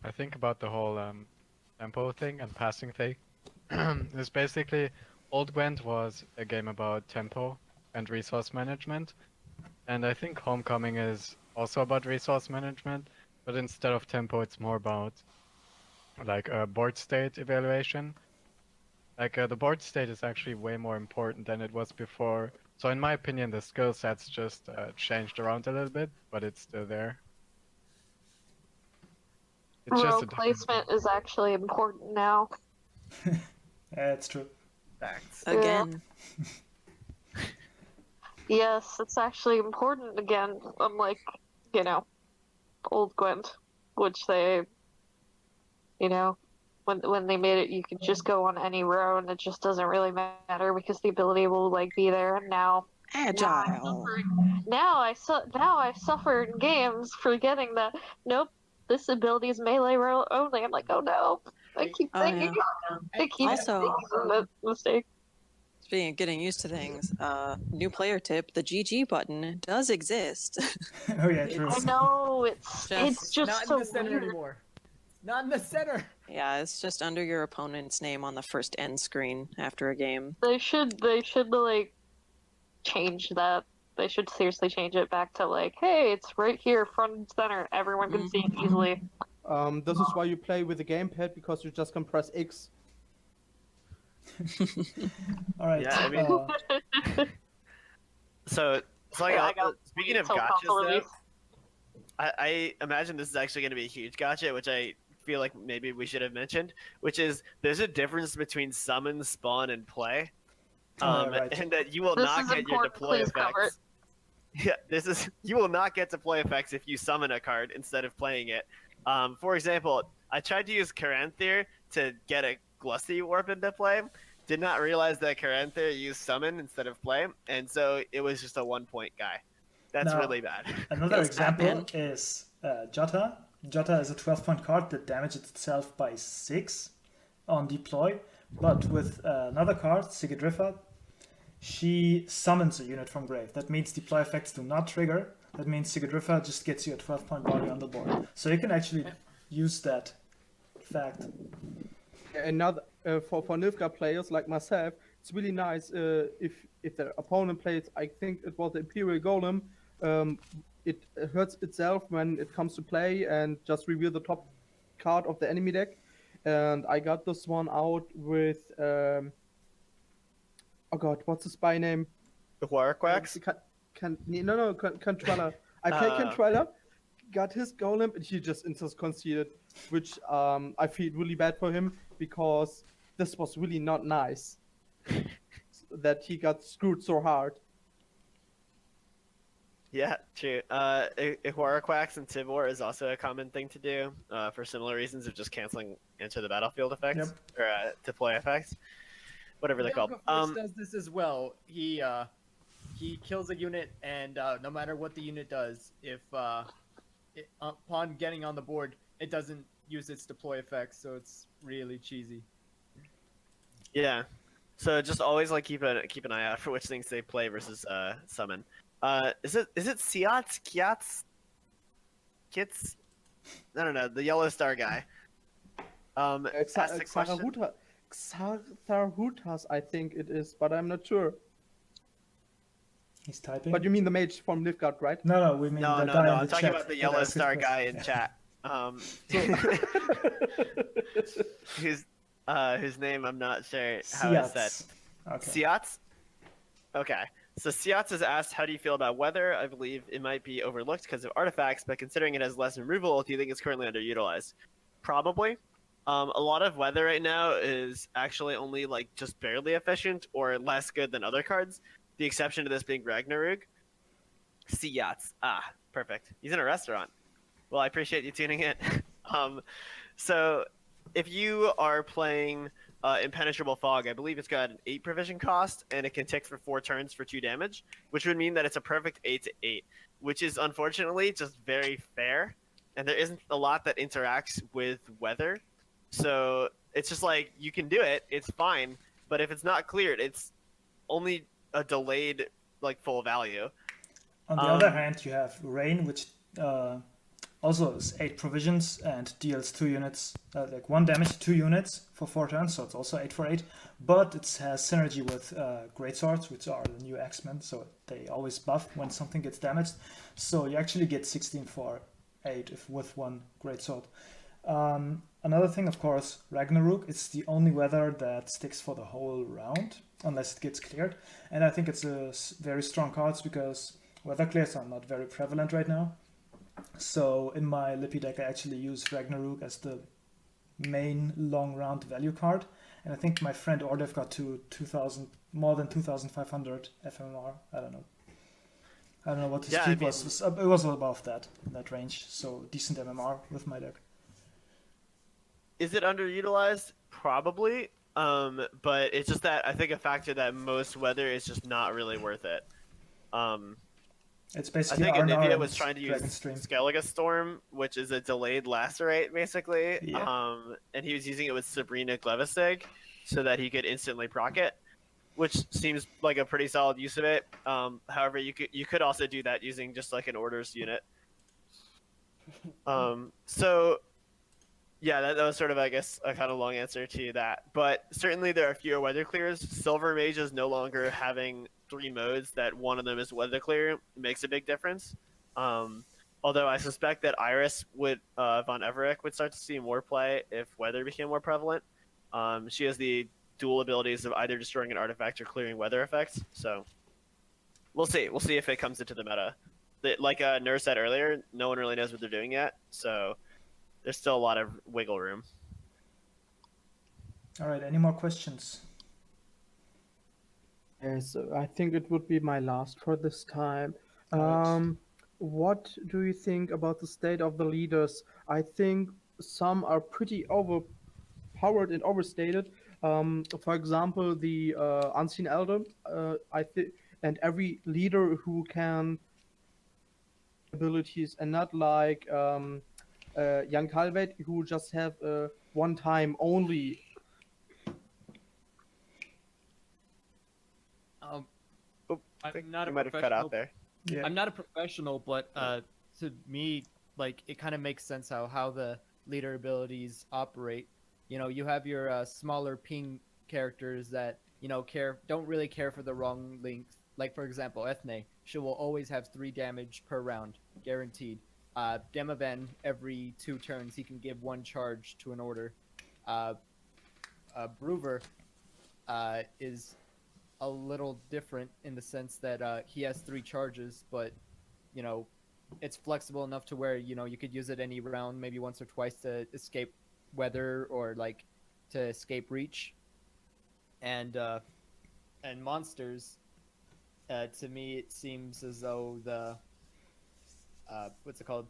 I think about the whole tempo thing and passing thing. It's basically, old Gwent was a game about tempo and resource management, and I think Homecoming is also about resource management, but instead of tempo, it's more about like a board state evaluation. Like the board state is actually way more important than it was before. So in my opinion, the skill sets just changed around a little bit, but it's still there. It's just Row a different placement is actually important now. Yeah, it's true. Facts. Again, Yes, it's actually important again. I'm like, you know, old Gwent, which they, you know, when they made it, you could just go on any row, and it just doesn't really matter because the ability will like be there. And now Agile. now I suffer in games forgetting that nope, this ability is melee row only. I'm like, oh no, I keep Oh, thinking, yeah. I keep Also- making that mistake. Speaking of getting used to things, new player tip: the GG button does exist. Oh yeah, true. I know it's Just Not in so the center weird. anymore. Not in the center. Yeah, it's just under your opponent's name on the first end screen after a game. They should like change that. They should seriously change it back to like, hey, it's right here, front and center. Everyone can see it easily. This is why you play with a gamepad, because you just can press X. All right. Yeah, I mean- So like, I got speaking of so gotchas, console though, release. I imagine this is actually going to be a huge gotcha, which I feel like maybe we should have mentioned, which is there's a difference between summon, spawn, and play, right. and that you will This not is get your important, deploy please cover effects. Yeah, you will not get deploy effects if you summon a card instead of playing it. For example, I tried to use Caranthir to get a Glusty Warp into play. Did not realize that Caranthir used summon instead of play, and so it was just a 1-point guy. That's Now- really bad. Another Feels example Batman. is Jota. Jota is a 12-point card that damages itself by 6 on deploy, but with another card, Sigurdrifa, she summons a unit from grave. That means deploy effects do not trigger. That means Sigurdrifa just gets you a 12-point body on the board. So you can actually use that fact. Another for Nilfgaard players like myself, it's really nice if their opponent plays. I think it was the Imperial Golem. It hurts itself when it comes to play and just reveal the top card of the enemy deck. And I got this one out with oh god, what's the spy name? The Warquax? Controller. I played Controller, got his golem, and he just instant conceded, which I feel really bad for him because this was really not nice that he got screwed so hard. Yeah, true. Warquax and Tibor is also a common thing to do for similar reasons of just canceling into the battlefield effects or deploy effects, whatever they're called. Force does this as well. He kills a unit, and no matter what the unit does, if upon getting on the board, it doesn't use its deploy effects, so it's really cheesy. Yeah. So just always like keep an eye out for which things they play versus summon. Is it Siats? Kiats? Kits? I don't know, the yellow star guy. Asked the question. Xarhutas, I think it is, but I'm not sure. He's typing. But you mean the mage from Nilfgaard, right? No, we mean No, the no, guy no. in I'm the talking chat about the that yellow asked his star question. guy in chat. Whose name I'm not sure how it's said. Siats. Okay. Siats? Okay. So Siats has asked, how do you feel about weather? I believe it might be overlooked because of artifacts, but considering it has less removal, do you think it's currently underutilized? Probably. A lot of weather right now is actually only like just barely efficient or less good than other cards. The exception to this being Ragnarok. Siats. Ah, perfect. He's in a restaurant. Well, I appreciate you tuning in. So if you are playing Impenetrable Fog, I believe it's got an 8 provision cost, and it can tick for 4 turns for 2 damage, which would mean that it's a perfect 8/8, which is unfortunately just very fair, and there isn't a lot that interacts with weather. So it's just like, you can do it, it's fine, but if it's not cleared, it's only a delayed like full value. On the other hand, you have Rain, which also is 8 provisions and deals 2 units, like 1 damage to 2 units for 4 turns, so it's also 8 for 8. But it has synergy with Greatswords, which are the new X-Men, so they always buff when something gets damaged. So you actually get 16 for 8 if with 1 Greatsword. Another thing, of course, Ragnarok. It's the only weather that sticks for the whole round, unless it gets cleared. And I think it's a very strong card because weather clears are not very prevalent right now. So in my Lippy deck, I actually use Ragnarok as the main long round value card. And I think my friend Ordev got to 2,000, more than 2,500 FMR. I don't know I don't know what his Yeah, I peak mean- was. It was above that, in that range. So decent MMR with my deck. Is it underutilized? Probably. But it's just that I think a factor that most weather is just not really worth it. It's I basically think R&R Anivia and was trying to use Dragon Stream. Skellige Storm, which is a delayed lacerate, basically. Yeah. And he was using it with Sabrina Glevisig so that he could instantly proc it, which seems like a pretty solid use of it. However, you could also do that using just like an orders unit. So yeah, that was sort of, I guess, a kind of long answer to that. But certainly there are fewer weather clears. Silver Mage is no longer having 3 modes that one of them is weather clear. Makes a big difference. Although I suspect that Iris would, von Everett would start to see more play if weather became more prevalent. She has the dual abilities of either destroying an artifact or clearing weather effects. So we'll see. We'll see if it comes into the meta. Like Nur said earlier, no one really knows what they're doing yet. So there's still a lot of wiggle room. All right. Any more questions? Yes, I think it would be my last for this time. Alright. What do you think about the state of the leaders? I think some are pretty overpowered and overstated. For example, the Unseen Elder, I think, and every leader who can abilities, and not like Young Calvet, who just have one time only. I think I'm not you a might have cut professional. out there. Yeah. I'm not a professional, but to me, like it kind of makes sense how the leader abilities operate. You know, you have your smaller ping characters that don't really care for the wrong length. Like for example, Ethne, she will always have 3 damage per round, guaranteed. Demaven, every 2 turns, he can give 1 charge to an order. Bruver is a little different in the sense that he has 3 charges, but it's flexible enough to where you could use it any round, maybe once or twice to escape weather or like to escape reach. And monsters, to me, it seems as though the what's it called,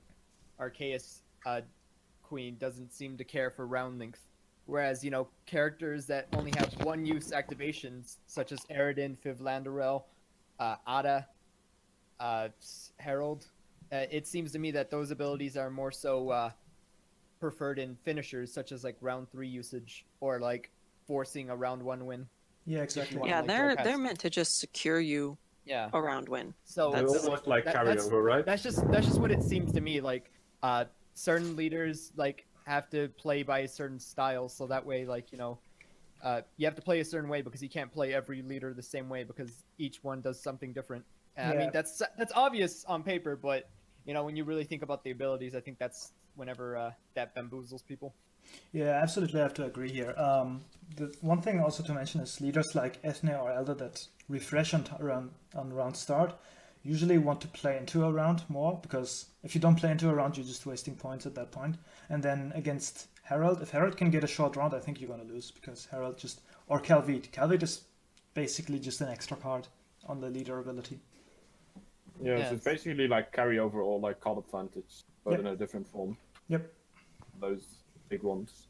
Arceus Queen doesn't seem to care for round length. Whereas, characters that only have 1 use activations, such as Eredin, Fivlanderel, Ada, Herald, it seems to me that those abilities are more so preferred in finishers, such as like round 3 usage, or like forcing a round 1 win. Yeah, exactly. One Yeah, like they're Johaggis. meant to just secure you Yeah. a round win. So They That's- almost like that's- carryover, right? That's just what it seems to me. Like certain leaders like have to play by a certain style, so that way you have to play a certain way because you can't play every leader the same way because each one does something different. I Yeah. mean that's obvious on paper, but when you really think about the abilities, I think that's whenever that bamboozles people. Yeah, absolutely. I have to agree here. The one thing also to mention is leaders like Ethne or Elder that refresh on round start usually want to play into a round more, because if you don't play into a round, you're just wasting points at that point. And then against Herald, if Herald can get a short round, I think you're going to lose, because Herald or Calvit. Calvit is basically just an extra card on the leader ability. Yeah, Yeah, so it's basically like carryover or like card advantage, but Yep. in a different form. Yep. Those big ones.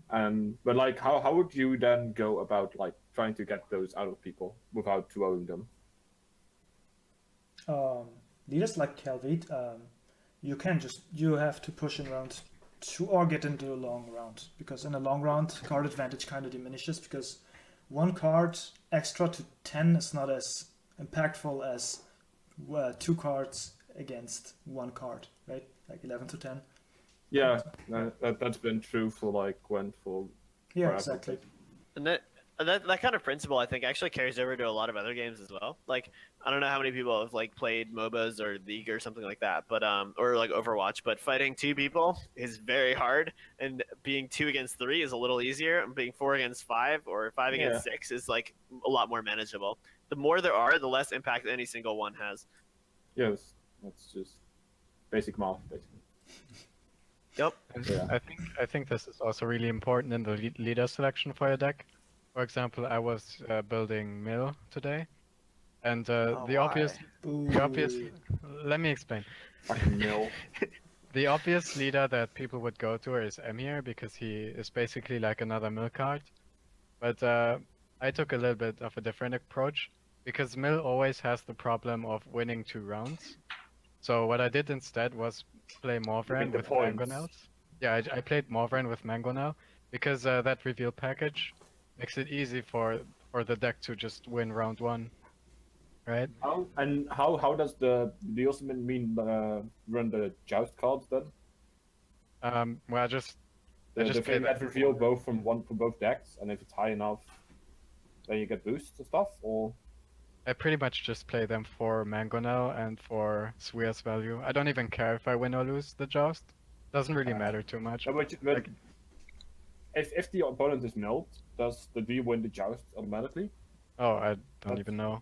But like, how would you then go about like trying to get those out of people without 2-0ing them? Leaders like Calvit, you have to push in round 2 or get into a long round, because in a long round card advantage kind of diminishes, because 1 card extra to 10 is not as impactful as 2 cards against 1 card, right? Like 11 to 10. Yeah, that's been true for like Gwent for Yeah, forever. exactly. And that kind of principle, I think, actually carries over to a lot of other games as well. Like, I don't know how many people have like played MOBAs or League or something like that, but or like Overwatch. But fighting 2 people is very hard, and being 2 against 3 is a little easier. And being 4 against 5 or 5 against 6 is like a lot more manageable. The more there are, the less impact any single one has. Yes, that's just basic math, basically. Yep. And Yeah. I think this is also really important in the leader selection for your deck. For example, I was building Mill today, And Oh, the obvious, Boo. the obvious. Let me explain. Fucking mill. The obvious leader that people would go to is Emir because he is basically like another mill card. But I took a little bit of a different approach because mill always has the problem of winning 2 rounds. So what I did instead was play Morvran the with points. Mangonels. Yeah, I played Morvran with Mangonel because that reveal package makes it easy for the deck to just win round 1, right? How does do you also mean run the joust cards then? Well, I just The play thing that that reveal both from both decks, and if it's high enough, then you get boosts and stuff. Or I pretty much just play them for Mangonel and for Swear's value. I don't even care if I win or lose the joust. Doesn't really matter too much. no, but Like- if the opponent is milled, do you win the joust automatically? Oh, I don't That's- even know.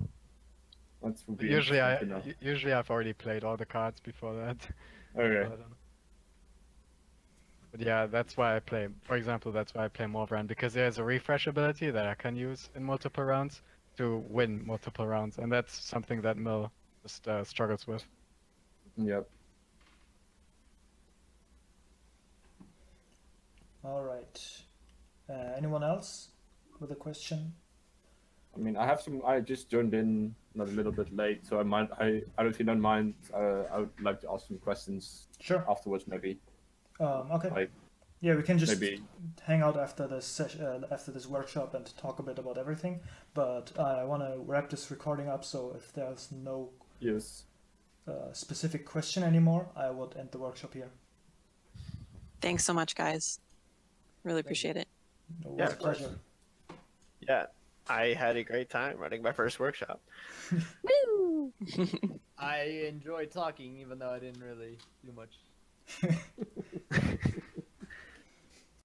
That's would be Usually interesting to know. usually I've already played all the cards before that. Okay. But yeah, that's why I play. For example, that's why I play Morvran because there's a refresh ability that I can use in multiple rounds to win multiple rounds, and that's something that Mill just struggles with. Yep. All right. Anyone else with a question? I mean, I just joined in a little bit late, so I don't if you don't mind, I would like to ask some questions Sure. afterwards, maybe. Okay. Like Yeah, we can just maybe. hang out after this after this workshop and talk a bit about everything. But I want to wrap this recording up, so if there's no Yes. specific question anymore, I would end the workshop here. Thanks so much, guys. Really appreciate it. It was Yeah, a of course. pleasure. Yeah, I had a great time running my first workshop. Woo! I enjoyed talking, even though I didn't really do much.